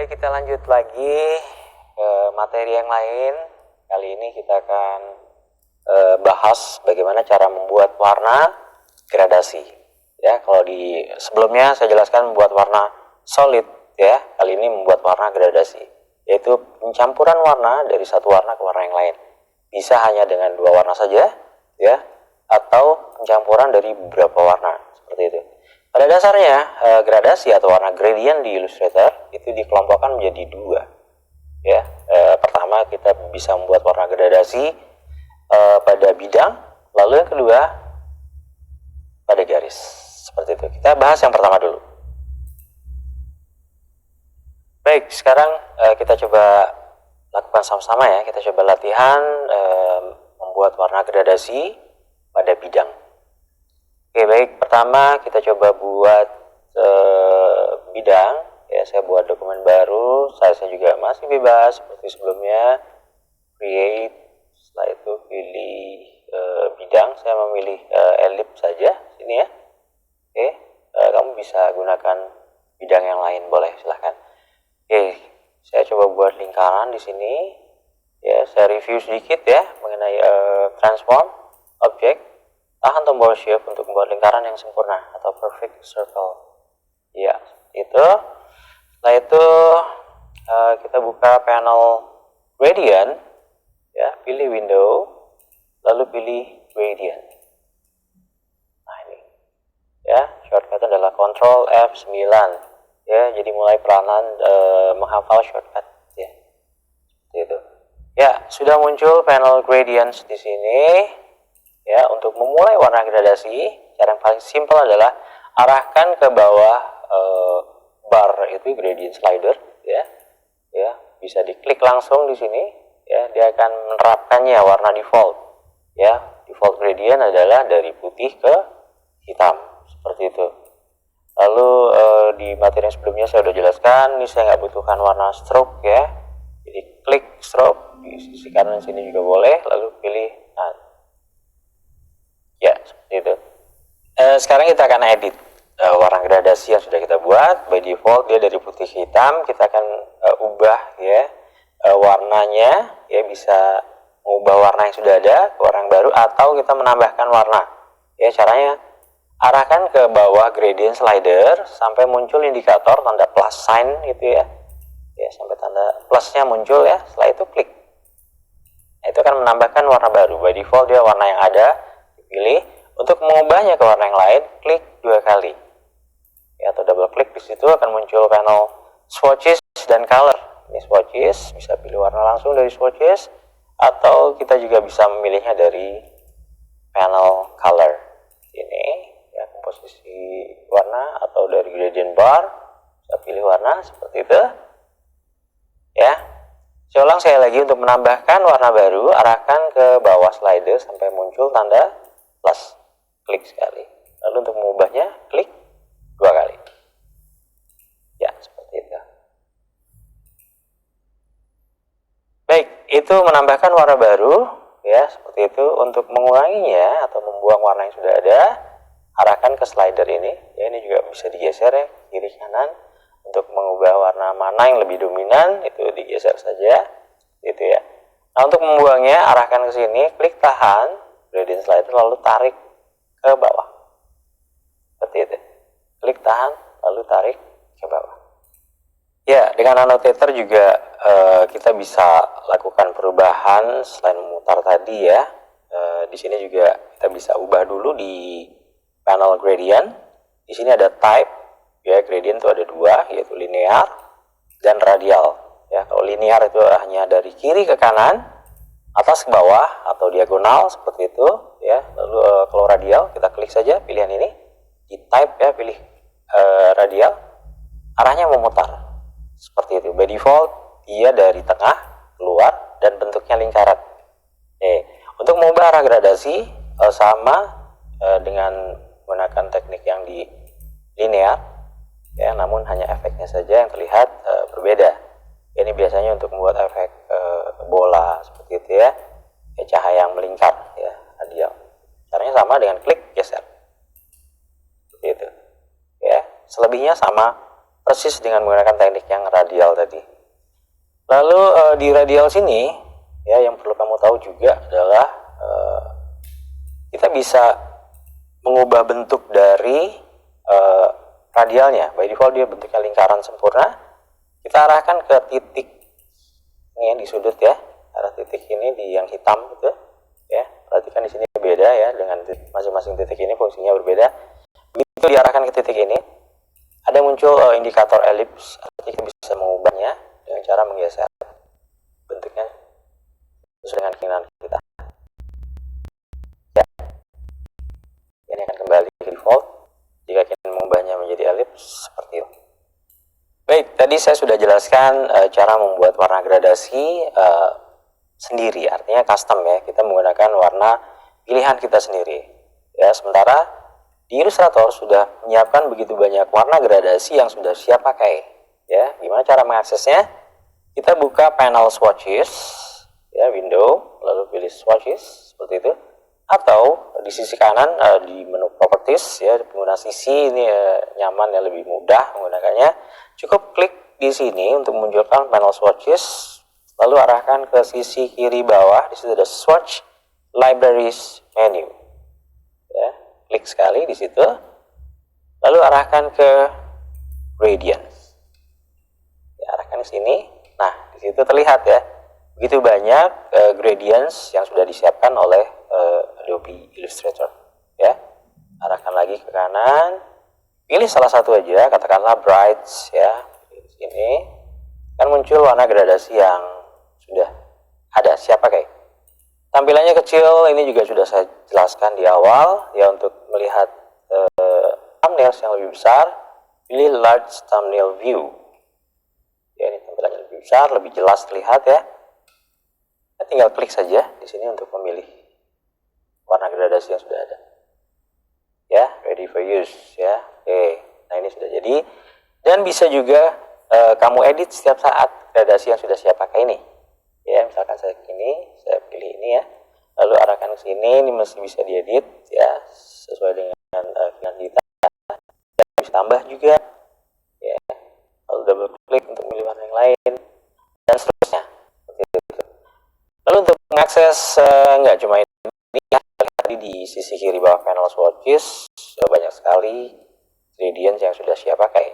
Baik, kita lanjut lagi ke materi yang lain. Kali ini kita akan bahas bagaimana cara membuat warna gradasi. Ya, kalau di sebelumnya saya jelaskan membuat warna solid, ya. Kali ini membuat warna gradasi, yaitu pencampuran warna dari satu warna ke warna yang lain. Bisa hanya dengan dua warna saja, ya, atau pencampuran dari beberapa warna, seperti itu. Pada dasarnya, gradasi atau warna gradient di Illustrator itu dikelompokkan menjadi dua. Ya, pertama kita bisa membuat warna gradasi pada bidang, lalu yang kedua pada garis. Seperti itu. Kita bahas yang pertama dulu. Baik, sekarang kita coba lakukan sama-sama ya. Kita coba latihan membuat warna gradasi pada bidang. Oke, baik. Pertama kita coba buat bidang. Ya, saya buat dokumen baru. Saya juga masih bebas seperti sebelumnya. Create. Setelah itu pilih bidang. Saya memilih ellipse saja. Sini ya. Oke. Kamu bisa gunakan bidang yang lain, boleh, silahkan. Oke. Saya coba buat lingkaran di sini. Ya, saya review sedikit ya mengenai transform object. Tahan tombol Shift untuk membuat lingkaran yang sempurna atau perfect circle. Ya, itu. Setelah itu kita buka panel gradient. Ya, pilih window, lalu pilih gradient. Nah ini, ya, shortcut adalah Ctrl F9. Ya, jadi mulai perlahan menghafal shortcut. Ya, seperti itu. Ya, sudah muncul panel gradients di sini. Ya, untuk memulai warna gradasi, cara yang paling simpel adalah arahkan ke bawah bar itu gradient slider, ya. Ya, bisa diklik langsung di sini, ya, dia akan menerapkannya warna default. Ya, default gradient adalah dari putih ke hitam, seperti itu. Lalu di materi yang sebelumnya saya sudah jelaskan, ini saya nggak butuhkan warna stroke ya. Jadi klik stroke di sisi kanan sini juga boleh, lalu pilih ya, seperti itu. Sekarang kita akan edit warna gradasi yang sudah kita buat. By default dia dari putih ke hitam. Kita akan ubah ya warnanya, ya, bisa mengubah warna yang sudah ada ke warna yang baru, atau kita menambahkan warna. Ya, caranya arahkan ke bawah gradient slider sampai muncul indikator tanda plus sign gitu ya. Ya, sampai tanda plusnya muncul ya. Setelah itu klik. Nah, itu akan menambahkan warna baru. By default dia warna yang ada. Pilih. Untuk mengubahnya ke warna yang lain, klik 2 kali. Ya, atau double klik, di situ akan muncul panel swatches dan color. Ini swatches, bisa pilih warna langsung dari swatches, atau kita juga bisa memilihnya dari panel color. Ini ya, komposisi warna, atau dari gradient bar, bisa pilih warna seperti itu. Ya. Saya ulang sekali lagi, untuk menambahkan warna baru, arahkan ke bawah slider sampai muncul tanda plus, klik sekali. Lalu untuk mengubahnya, klik 2 kali. Ya, seperti itu. Baik, itu menambahkan warna baru, ya, seperti itu. Untuk menguranginya atau membuang warna yang sudah ada, arahkan ke slider ini. Ya, ini juga bisa digeser ya, kiri kanan. Untuk mengubah warna mana yang lebih dominan, itu digeser saja, gitu ya. Nah, untuk membuangnya, arahkan ke sini, klik tahan gradient slider, lalu tarik ke bawah. Seperti itu. Klik tahan, lalu tarik ke bawah. Ya, dengan annotator juga kita bisa lakukan perubahan selain memutar tadi ya. Di sini juga kita bisa ubah dulu di panel gradient. Di sini ada type, ya, gradient itu ada 2, yaitu linear dan radial. Ya, kalau linear itu hanya dari kiri ke kanan, atas ke bawah, atau diagonal seperti itu ya. Lalu kalau radial, kita klik saja pilihan ini, di type ya, pilih radial, arahnya memutar seperti itu. By default dia dari tengah keluar dan bentuknya lingkaran. Untuk mengubah arah gradasi sama dengan menggunakan teknik yang di linear ya, namun hanya efeknya saja yang terlihat berbeda. Ini biasanya untuk membuat efek bola seperti itu ya, cahaya yang melingkar ya, radial. Caranya sama dengan klik geser, seperti itu ya. Selebihnya sama persis dengan menggunakan teknik yang radial tadi. Lalu di radial sini ya, yang perlu kamu tahu juga adalah kita bisa mengubah bentuk dari radialnya. By default dia bentuknya lingkaran sempurna. Kita arahkan ke titik ini ya, di sudut ya, arah titik ini di yang hitam gitu ya. Perhatikan di sini beda ya, dengan masing-masing titik ini fungsinya berbeda. Begitu diarahkan ke titik ini, ada muncul indikator elips. Artinya kita bisa mengubahnya dengan cara menggeser bentuknya sesuai dengan keinginan kita. Ya, ini akan kembali ke default jika ingin mengubahnya menjadi elips seperti itu. Baik, tadi saya sudah jelaskan cara membuat warna gradasi sendiri, artinya custom ya. Kita menggunakan warna pilihan kita sendiri. Ya, sementara di Illustrator sudah menyiapkan begitu banyak warna gradasi yang sudah siap pakai. Ya, gimana cara mengaksesnya? Kita buka panel swatches, ya, window, lalu pilih swatches seperti itu. Atau di sisi kanan di menu properties ya, pengguna sisi ini nyaman ya, lebih mudah menggunakannya. Cukup klik di sini untuk memunculkan panel swatches, lalu arahkan ke sisi kiri bawah. Di situ ada swatch libraries menu. Ya, klik sekali di situ. Lalu arahkan ke gradients. Ya, arahkan ke sini. Nah, di situ terlihat ya, begitu banyak gradients yang sudah disiapkan oleh Adobe Illustrator. Ya, arahkan lagi ke kanan. Pilih salah satu aja, katakanlah brights ya. Di sini kan muncul warna gradasi yang sudah ada siap pakai. Tampilannya kecil, ini juga sudah saya jelaskan di awal ya. Untuk melihat thumbnails yang lebih besar, pilih large thumbnail view. Ya, ini tampilannya lebih besar, lebih jelas terlihat ya. Nah, tinggal klik saja di sini untuk memilih warna gradasi yang sudah ada. Ya, ready for use ya. Oke, nah ini sudah jadi. Dan bisa juga kamu edit setiap saat gradasi yang sudah siap pakai ini. Ya, misalkan saya pilih ini ya. Lalu arahkan ke sini, ini masih bisa diedit ya, sesuai dengan keinginan kita. Dan bisa tambah juga ya. Lalu double klik untuk memilih warna yang lain dan seterusnya. Lalu untuk mengakses nggak cuma ini ya, tadi di sisi kiri bawah panel swatches banyak sekali gradient yang sudah siap pakai.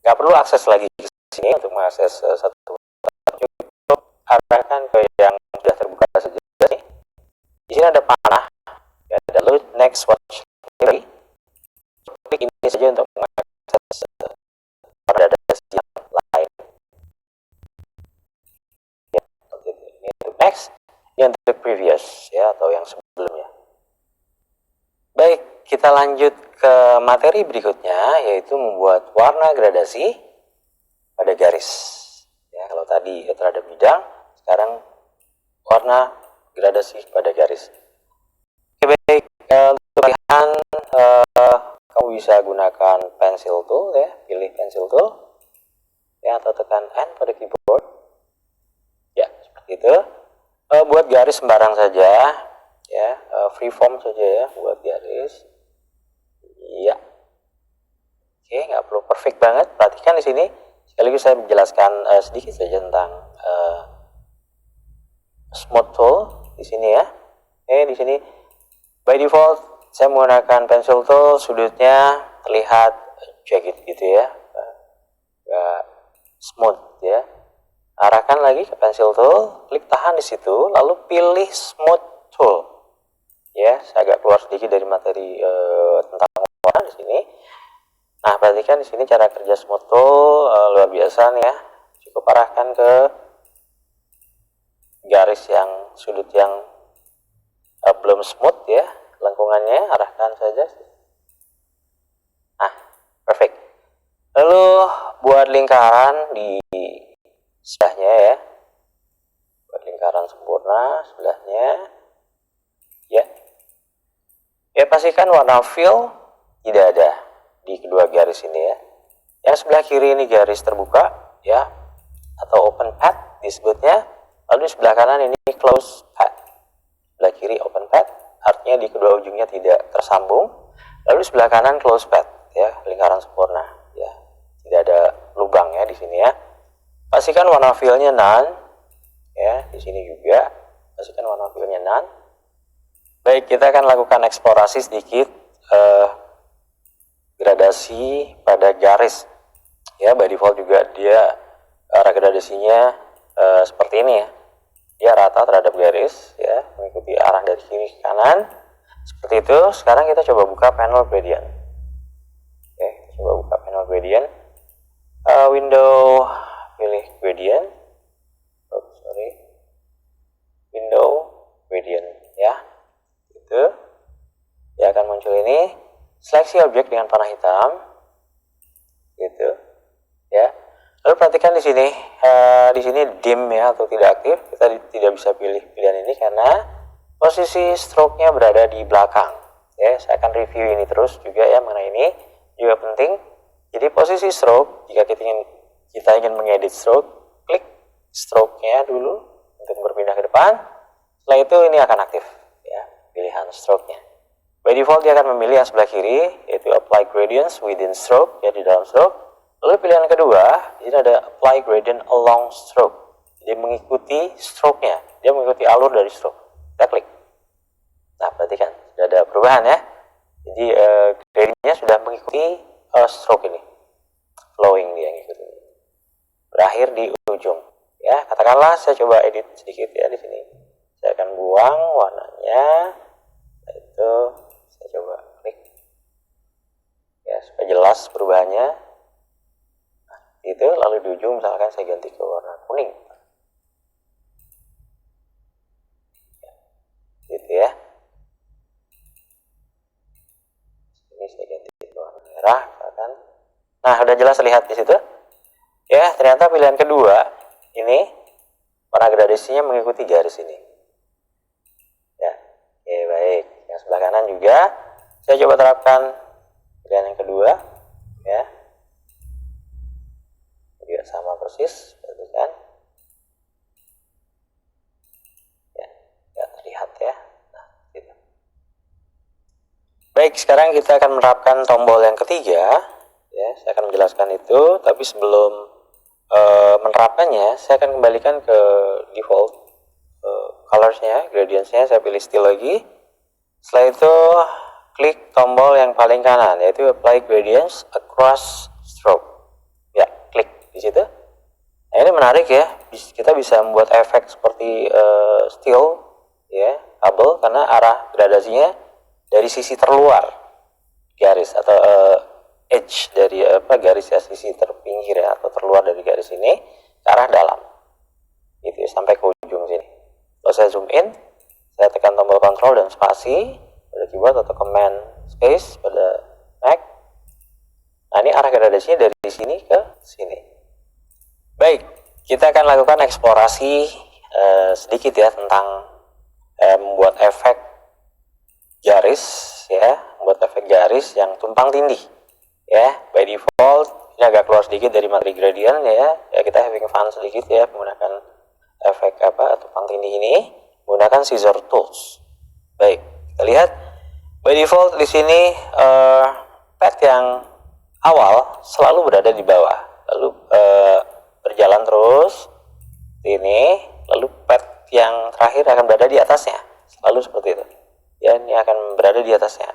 Nggak perlu akses lagi ke sini untuk mengakses satu. Cukup arahkan ke yang sudah terbuka saja nih. Di sini ada panah, ya, ada load next swatch ini. Klik ini saja untuk mengakses gradasi yang lain. Ya, ini untuk next, ini untuk previous ya, atau yang sebelumnya. Baik, kita lanjut ke materi berikutnya, yaitu membuat warna gradasi pada garis. Ya, kalau tadi terhadap bidang, sekarang warna gradasi pada garis. Oke, baik, untuk pilihan kamu bisa gunakan pencil tool ya, pilih pencil tool ya, atau tekan N pada keyboard. Ya, seperti itu. Buat garis sembarang saja ya, freeform saja ya, buat garis. Iya. Oke, nggak perlu perfect banget. Perhatikan di sini. Sekaligus saya menjelaskan sedikit saja tentang smooth tool di sini ya. Oke, di sini by default saya menggunakan pencil tool, sudutnya terlihat jagged gitu ya, nggak smooth ya. Arahkan lagi ke pencil tool, klik tahan di situ, lalu pilih smooth tool. Ya, saya agak keluar sedikit dari materi tentang warna di sini. Nah, perhatikan di sini cara kerja smooth tool luar biasa nih ya. Cukup arahkan ke garis yang sudut yang belum smooth ya, lengkungannya arahkan saja. Nah, perfect. Lalu buat lingkaran di sebelahnya ya, buat lingkaran sempurna sebelahnya ya. Ya, pastikan warna fill tidak ada di kedua garis ini ya. Yang sebelah kiri ini garis terbuka ya, atau open path disebutnya. Lalu di sebelah kanan ini close path. Sebelah kiri open path, artinya di kedua ujungnya tidak tersambung. Lalu di sebelah kanan close path ya, lingkaran sempurna ya, di sini ya. Pastikan warna fill-nya none ya, di sini juga pastikan warna fill-nya none. Baik, kita akan lakukan eksplorasi sedikit gradasi pada garis ya. By default juga dia arah gradasinya seperti ini ya, dia rata terhadap garis ya, mengikuti arah dari kiri ke kanan seperti itu. Sekarang kita coba buka panel gradient. Oke, coba buka panel gradient, window, pilih gradient, window gradient ya, itu dia akan muncul ini. Seleksi objek dengan panah hitam gitu ya. Lalu perhatikan di sini dim ya atau tidak aktif. Kita tidak bisa pilih pilihan ini karena posisi stroke-nya berada di belakang ya. Saya akan review ini terus juga ya, mengenai ini juga penting. Jadi posisi stroke, jika kita ingin mengedit stroke, klik stroke-nya dulu untuk berpindah ke depan. Setelah itu ini akan aktif ya, pilihan stroke-nya. By default dia akan memilih yang sebelah kiri, yaitu apply gradients within stroke ya, di dalam stroke. Lalu pilihan kedua, ini ada apply gradient along stroke. Jadi mengikuti stroke-nya, dia mengikuti alur dari stroke. Kita klik. Nah, perhatikan sudah ada perubahan ya. Jadi gradientnya sudah mengikuti stroke ini, flowing dia ngikutin. Berakhir di ujung. Ya, katakanlah saya coba edit sedikit ya di sini. Saya akan buang warnanya. Itu saya coba klik. Ya, supaya jelas perubahannya. Nah, itu lalu di ujung misalkan saya ganti ke warna kuning. Gitu ya. Ini saya ganti ke warna merah misalkan. Nah, udah jelas terlihat di situ. Ya, ternyata pilihan kedua ini warna gradasinya mengikuti garis ini. Ya, oke, baik. Yang sebelah kanan juga saya coba terapkan pilihan yang kedua ya. Juga sama persis, perhatikan. Ya, ya terlihat ya. Nah, gitu. Baik, sekarang kita akan menerapkan tombol yang ketiga. Ya, saya akan menjelaskan itu, tapi sebelum menerapkannya, saya akan kembalikan ke default colors-nya, gradients-nya. Saya pilih still lagi. Setelah itu klik tombol yang paling kanan, yaitu apply gradients across stroke. Ya, klik di situ. Nah, ini menarik ya. Kita bisa membuat efek seperti still ya, kabel, karena arah gradasinya dari sisi terluar garis atau edge dari garis ya, sisi terpinggir ya, atau terluar dari garis ini ke arah dalam gitu ya, sampai ke ujung sini. Kalau saya zoom in, saya tekan tombol control dan spasi pada keyboard atau command space pada Mac. Nah, ini arah gradasinya dari sini ke sini. Baik, kita akan lakukan eksplorasi sedikit ya tentang membuat efek garis ya, membuat efek garis yang tumpang tindih. Ya, by default ini agak keluar sedikit dari materi gradient ya. Ya, kita having fun sedikit ya menggunakan efek tumpang tindih ini menggunakan scissor tools. Baik, kita lihat by default di sini pad yang awal selalu berada di bawah, lalu berjalan terus ini, lalu pad yang terakhir akan berada di atasnya, selalu seperti itu. Ya, ini akan berada di atasnya,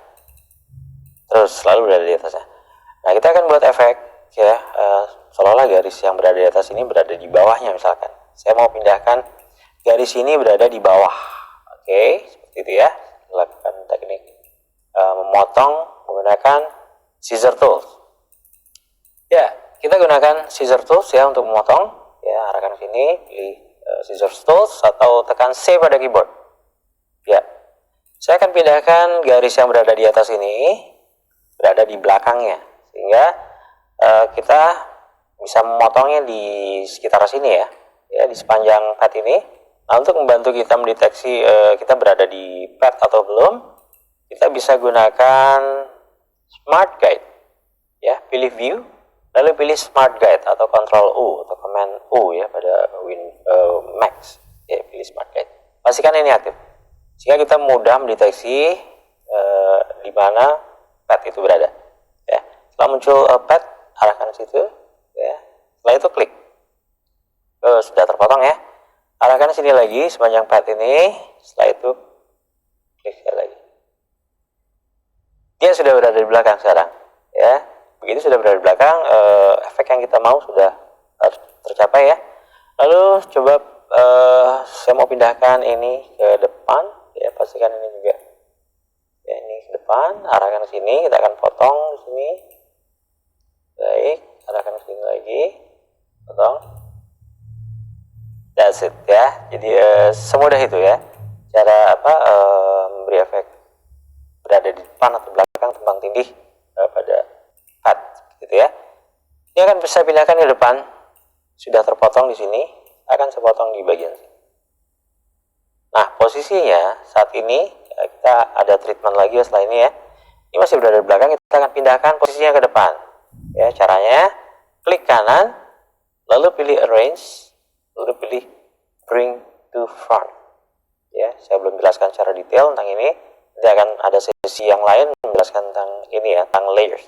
terus selalu berada di atasnya. Nah, kita akan buat efek ya, seolah-olah garis yang berada di atas ini berada di bawahnya. Misalkan saya mau pindahkan garis ini berada di bawah. Oke, seperti itu ya. Lakukan teknik memotong menggunakan scissor tools. Ya, kita gunakan scissor tools ya untuk memotong. Ya, arahkan sini, pilih scissor tools atau tekan C pada keyboard. Ya, saya akan pindahkan garis yang berada di atas ini berada di belakangnya, sehingga kita bisa memotongnya di sekitar sini ya, di sepanjang pad ini. Nah, untuk membantu kita mendeteksi kita berada di pad atau belum, kita bisa gunakan Smart Guide. Ya, pilih View, lalu pilih Smart Guide atau Ctrl U atau Command U ya pada Mac. Ya, pilih Smart Guide. Pastikan ini aktif, sehingga kita mudah mendeteksi di mana pad itu berada. Ya, setelah muncul pad, arahkan situ. Ya, Setelah itu klik. Sudah terpotong ya. Arahkan sini lagi sepanjang pad ini. Setelah itu klik sekali lagi. Dia sudah berada di belakang sekarang, ya. Begitu sudah berada di belakang, efek yang kita mau sudah tercapai ya. Lalu coba saya mau pindahkan ini ke depan, ya. Pastikan ini juga, ya, ini ke depan. Arahkan ke sini, kita akan potong di sini. Baik, arahkan ke sini lagi, potong. That's it ya. Jadi semudah itu ya. Cara memberi efek berada di depan atau belakang tumpang tindih pada pad, gitu ya. Ini akan bisa pindahkan ke depan. Sudah terpotong di sini, akan saya potong di bagian sini. Nah, posisinya saat ini kita ada treatment lagi ya setelah ini ya. Ini masih berada di belakang, kita akan pindahkan posisinya ke depan. Ya, caranya klik kanan, lalu pilih arrange, lalu pilih bring to front. Ya, saya belum jelaskan secara detail tentang ini. Nanti akan ada sesi yang lain menjelaskan tentang ini ya, tentang layers.